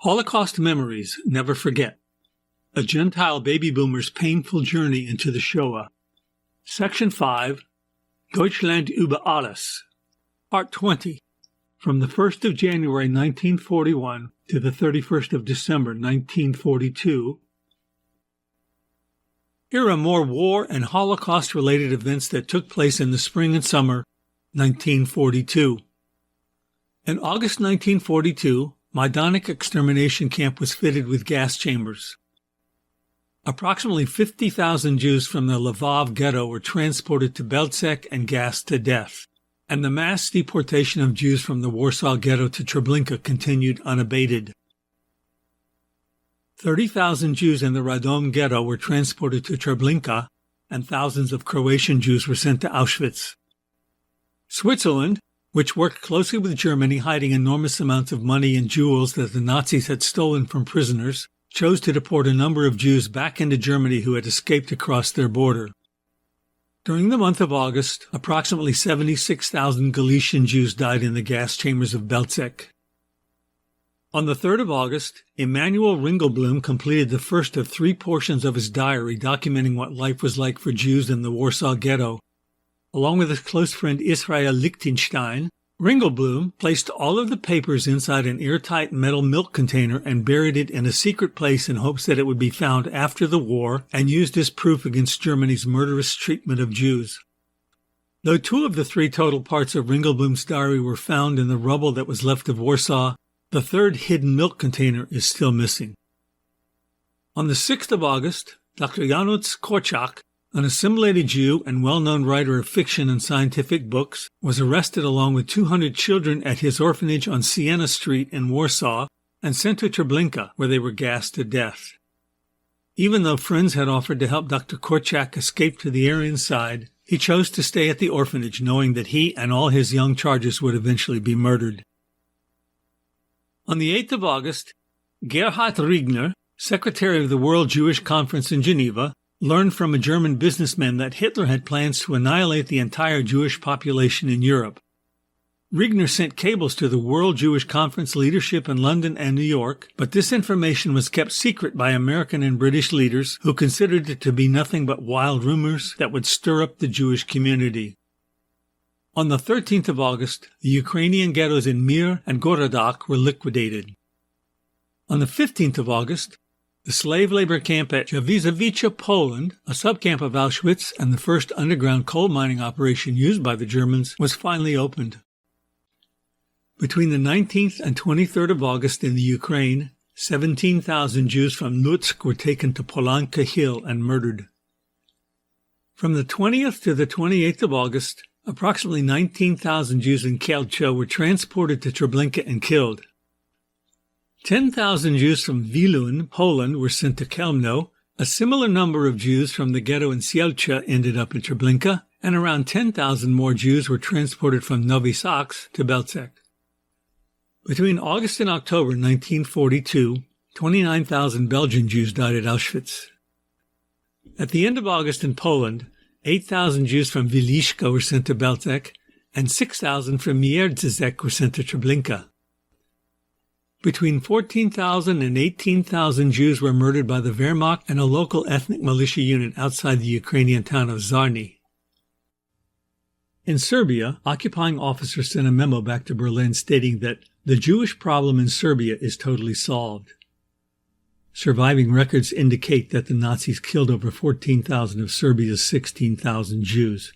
Holocaust Memories, Never Forget. A Gentile baby boomer's painful journey into the Shoah. Section 5, Deutschland Uber Alles. Part 20. From the 1st of January 1941 to the 31st of December 1942. Here are more war and Holocaust-related events that took place in the spring and summer 1942. In August 1942, Majdanek extermination camp was fitted with gas chambers. Approximately 50,000 Jews from the Lvov ghetto were transported to Belzec and gassed to death, and the mass deportation of Jews from the Warsaw ghetto to Treblinka continued unabated. 30,000 Jews in the Radom ghetto were transported to Treblinka, and thousands of Croatian Jews were sent to Auschwitz. Switzerland, which worked closely with Germany hiding enormous amounts of money and jewels that the Nazis had stolen from prisoners, chose to deport a number of Jews back into Germany who had escaped across their border. During the month of August, approximately 76,000 Galician Jews died in the gas chambers of Belzec. On the 3rd of August, Emanuel Ringelblum completed the first of 3 portions of his diary documenting what life was like for Jews in the Warsaw ghetto. Along with his close friend Israel Lichtenstein, Ringelblum placed all of the papers inside an airtight metal milk container and buried it in a secret place in hopes that it would be found after the war and used as proof against Germany's murderous treatment of Jews. Though 2 of the 3 total parts of Ringelblum's diary were found in the rubble that was left of Warsaw, the 3rd hidden milk container is still missing. On the 6th of August, Dr. Janusz Korczak, an assimilated Jew and well-known writer of fiction and scientific books, was arrested along with 200 children at his orphanage on Siena Street in Warsaw and sent to Treblinka, where they were gassed to death. Even though friends had offered to help Dr. Korczak escape to the Aryan side, he chose to stay at the orphanage knowing that he and all his young charges would eventually be murdered. On the 8th of August, Gerhard Riegner, secretary of the World Jewish Conference in Geneva, learned from a German businessman that Hitler had plans to annihilate the entire Jewish population in Europe. Riegner sent cables to the World Jewish Conference leadership in London and New York, but this information was kept secret by American and British leaders who considered it to be nothing but wild rumors that would stir up the Jewish community. On the 13th of August, the Ukrainian ghettos in Mir and Gorodok were liquidated. On the 15th of August, the slave labor camp at Jawizowice, Poland, a subcamp of Auschwitz and the first underground coal mining operation used by the Germans, was finally opened. Between the 19th and 23rd of August in the Ukraine, 17,000 Jews from Lutsk were taken to Polanka Hill and murdered. From the 20th to the 28th of August, approximately 19,000 Jews in Kielce were transported to Treblinka and killed. 10,000 Jews from Wielun, Poland, were sent to Chełmno. A similar number of Jews from the ghetto in Sielce ended up in Treblinka, and around 10,000 more Jews were transported from Novi Saks to Belzec. Between August and October 1942, 29,000 Belgian Jews died at Auschwitz. At the end of August in Poland, 8,000 Jews from Wieliczka were sent to Belzec, and 6,000 from Mierzezek were sent to Treblinka. Between 14,000 and 18,000 Jews were murdered by the Wehrmacht and a local ethnic militia unit outside the Ukrainian town of Zarny. In Serbia, occupying officers sent a memo back to Berlin stating that the Jewish problem in Serbia is totally solved. Surviving records indicate that the Nazis killed over 14,000 of Serbia's 16,000 Jews.